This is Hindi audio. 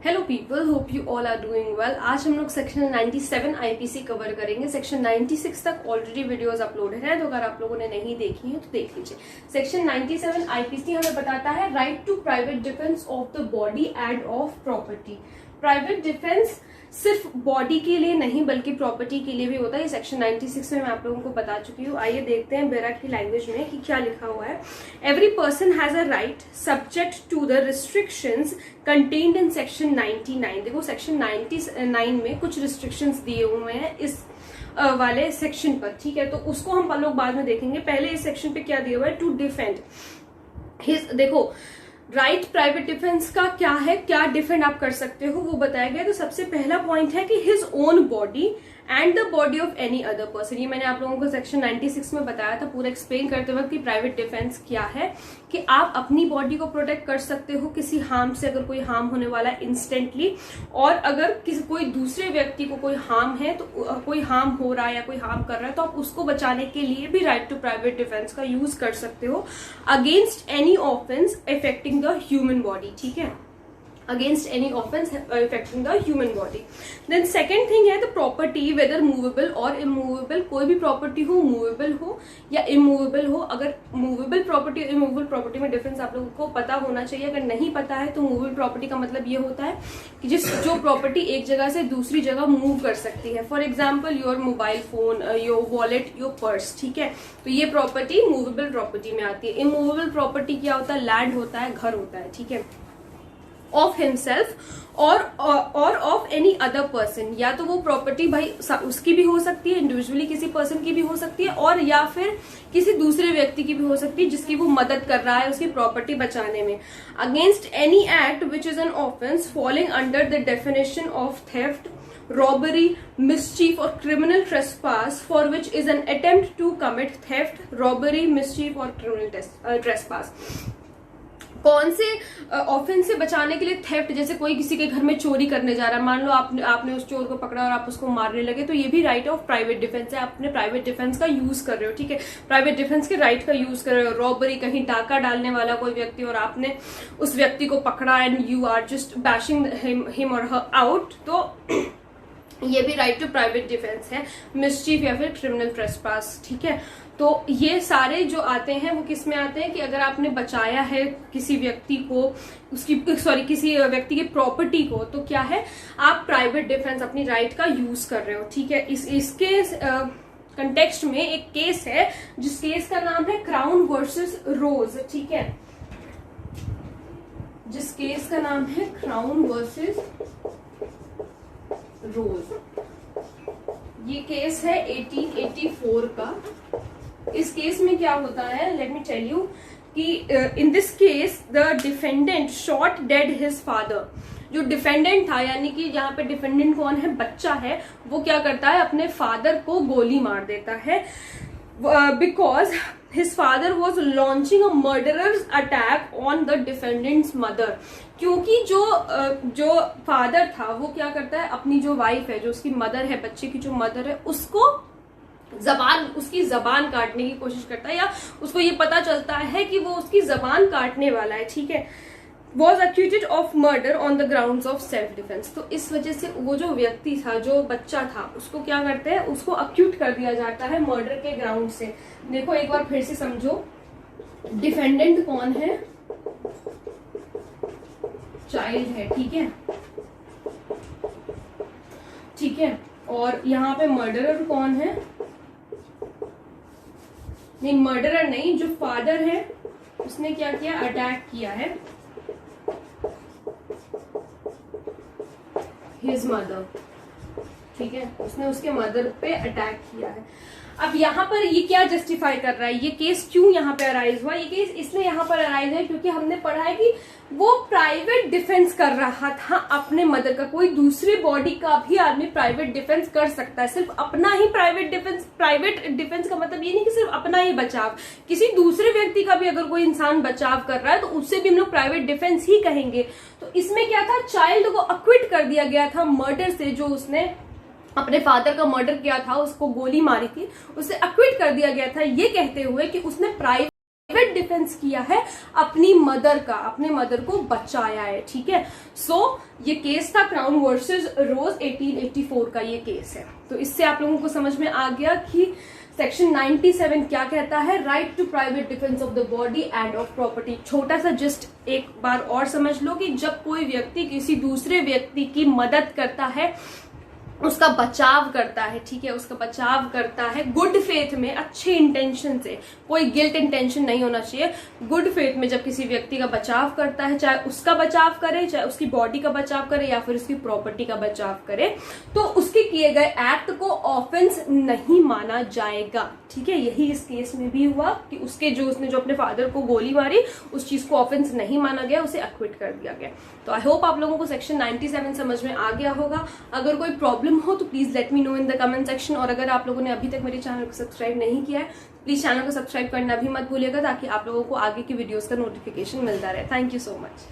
Hello people, hope you all are doing well. आज हम लोग सेक्शन 97 आईपीसी कवर करेंगे। सेक्शन 96 तक ऑलरेडी वीडियोस अपलोडेड है, तो अगर आप लोगों ने नहीं देखी है तो देख लीजिए। सेक्शन 97 आईपीसी हमें बताता है right to private defence of the body and of property. Private defence सिर्फ बॉडी के लिए नहीं बल्कि प्रॉपर्टी के लिए भी होता है। सेक्शन 96 में मैं आप लोगों को बता चुकी हूँ। आइए देखते हैं बेरा की लैंग्वेज में कि क्या लिखा हुआ है। Every person has a right subject to the restrictions contained in section 99। देखो सेक्शन 99 में कुछ रिस्ट्रिक्शंस दिए हुए हैं इस वाले सेक्शन पर, ठीक है। तो उसको हम लोग बाद में देखेंगे। पहले इस सेक्शन पे क्या दिया हुआ है, टू डिफेंड हिज। देखो राइट प्राइवेट डिफेंस का क्या है, क्या डिफेंड आप कर सकते हो वो बताया गया। तो सबसे पहला पॉइंट है कि his own body and the body of any other person. ये मैंने आप लोगों को सेक्शन 96 में बताया था पूरा एक्सप्लेन करते वक्त कि प्राइवेट डिफेंस क्या है, कि आप अपनी बॉडी को प्रोटेक्ट कर सकते हो किसी हार्म से, अगर कोई हार्म होने वाला है इंस्टेंटली, और अगर किसी कोई दूसरे व्यक्ति को कोई हार्म है, तो कोई हार्म हो रहा है या कोई हार्म कर रहा है, तो आप उसको बचाने के लिए भी राइट टू प्राइवेट डिफेंस का यूज कर सकते हो against any offence affecting the human body, ठीक है। Against any offence affecting the human body. Then second thing है द प्रॉपर्टी वेदर मूवेबल और इमूवेबल। कोई भी प्रॉपर्टी हो, मूवेबल हो या इमूवेबल हो। अगर मूवेबल प्रॉपर्टी और इमूवेबल प्रॉपर्टी में डिफरेंस आप लोगों को पता होना चाहिए। अगर नहीं पता है तो मूवेबल प्रॉपर्टी का मतलब ये होता है कि जो प्रॉपर्टी एक जगह से दूसरी जगह मूव कर सकती है। For example your mobile phone, your wallet, your purse, ठीक है। तो ये प्रॉपर्टी मूवेबल प्रॉपर्टी में आती है। इमूवेबल प्रॉपर्टी क्या होता है, लैंड होता है, घर होता है, ठीक है। ऑफ हिमसेल्फ और ऑफ एनी अदर पर्सन। या तो वो प्रॉपर्टी भाई उसकी भी हो सकती है, इंडिविजुअली किसी पर्सन की भी हो सकती है, और या फिर किसी दूसरे व्यक्ति की भी हो सकती है जिसकी वो मदद कर रहा है उसकी प्रॉपर्टी बचाने में। Against any act which is an offence falling under the definition of theft, robbery, mischief or criminal trespass for which is an attempt to commit theft, robbery, mischief or criminal trespass। कौन से ऑफेंस से बचाने के लिए? थेफ्ट, जैसे कोई किसी के घर में चोरी करने जा रहा है, मान लो आपने उस चोर को पकड़ा और आप उसको मारने लगे, तो ये भी राइट ऑफ प्राइवेट डिफेंस है। आपने प्राइवेट डिफेंस का यूज कर रहे हो, ठीक है। प्राइवेट डिफेंस के राइट का यूज कर रहे हो। रॉबरी, कहीं डाका डालने वाला कोई व्यक्ति और आपने उस व्यक्ति को पकड़ा and you are just bashing him और हर आउट, तो ये भी राइट टू प्राइवेट डिफेंस है। मिसचीफ या फिर क्रिमिनल ट्रेसपास, ठीक है। तो ये सारे जो आते हैं वो किस में आते हैं कि अगर आपने बचाया है किसी व्यक्ति को, किसी व्यक्ति की प्रॉपर्टी को, तो क्या है, आप प्राइवेट डिफेंस अपनी राइट का यूज कर रहे हो, ठीक है। इसके कंटेक्स्ट में एक केस है जिस केस का नाम है क्राउन वर्सेस रोज, ठीक है। जिस केस का नाम है क्राउन वर्सेस रोज। ये केस है 1884 का। इस केस में क्या होता है, लेट मी टेल यू कि in this case the defendant shot dead his father. जो डिफेंडेंट था, यानी कि यहाँ पे डिफेंडेंट कौन है, बच्चा है, वो क्या करता है, अपने फादर को गोली मार देता है because his father was launching a murderers attack on the defendants mother. क्योंकि जो फादर था वो क्या करता है, अपनी जो वाइफ है, जो उसकी मदर है, बच्चे की जो मदर है, उसको उसकी जबान काटने की कोशिश करता है, या उसको ये पता चलता है कि वो उसकी जबान काटने वाला है, ठीक है। Was acquitted of murder on the grounds of self defence. तो इस वजह से वो जो व्यक्ति था, जो बच्चा था, उसको क्या करते हैं, उसको अक्यूट कर दिया जाता है मर्डर के ग्राउंड से। देखो एक बार फिर से समझो, डिफेंडेंट कौन है, चाइल्ड है, ठीक है, ठीक है। और यहाँ पे मर्डरर कौन है, नहीं मर्डरर नहीं, जो फादर है उसने क्या किया, अटैक किया है हिज मदर, ठीक है। उसने उसके मदर पे अटैक किया है। अब यहाँ पर ये क्या जस्टिफाई कर रहा है, ये केस क्यों यहाँ पे अराइज हुआ? ये केस इसलिए यहाँ पर अराइज है क्योंकि हमने पढ़ा है कि वो प्राइवेट डिफेंस कर रहा था अपने मदर का। कोई दूसरी बॉडी का भी आदमी प्राइवेट डिफेंस कर सकता है, सिर्फ अपना ही प्राइवेट डिफेंस। प्राइवेट डिफेंस का मतलब ये नहीं कि सिर्फ अपना ही बचाव, किसी दूसरे व्यक्ति का भी अगर कोई इंसान बचाव कर रहा है तो उससे भी हम लोग प्राइवेट डिफेंस ही कहेंगे। तो इसमें क्या था, चाइल्ड को अक्विट कर दिया गया था मर्डर से। जो उसने अपने फादर का मर्डर किया था, उसको गोली मारी थी, उसे अक्विट कर दिया गया था, ये कहते हुए कि उसने प्राइवेट प्राइवेट डिफेंस किया है, अपनी मदर का, अपने मदर को बचाया है, ठीक है। सो ये केस था क्राउन वर्सेस रोज 1884 का ये केस है। तो इससे आप लोगों को समझ में आ गया कि सेक्शन 97 क्या कहता है, right to private defence of the body and of property. छोटा सा जस्ट एक बार और समझ लो कि जब कोई व्यक्ति किसी दूसरे व्यक्ति की मदद करता है, उसका बचाव करता है, ठीक है, उसका बचाव करता है गुड फेथ में, अच्छे इंटेंशन से, कोई गिल्ट इंटेंशन नहीं होना चाहिए। गुड फेथ में जब किसी व्यक्ति का बचाव करता है, चाहे उसका बचाव करे, चाहे उसकी बॉडी का बचाव करे या फिर उसकी प्रॉपर्टी का बचाव करे, तो उसके किए गए एक्ट को ऑफेंस नहीं माना जाएगा, ठीक है। यही इस केस में भी हुआ कि उसने जो अपने फादर को गोली मारी, उस चीज को ऑफेंस नहीं माना गया, उसे एक्विट कर दिया गया। तो आई होप आप लोगों को सेक्शन 97 समझ में आ गया होगा। अगर कोई प्रॉब्लम हो तो please let me know in the comment section. और अगर आप लोगों ने अभी तक मेरे चैनल को सब्सक्राइब नहीं किया है, प्लीज चैनल को सब्सक्राइब करना भी मत भूलिएगा, ताकि आप लोगों को आगे की वीडियोस का नोटिफिकेशन मिलता रहे। Thank you so much.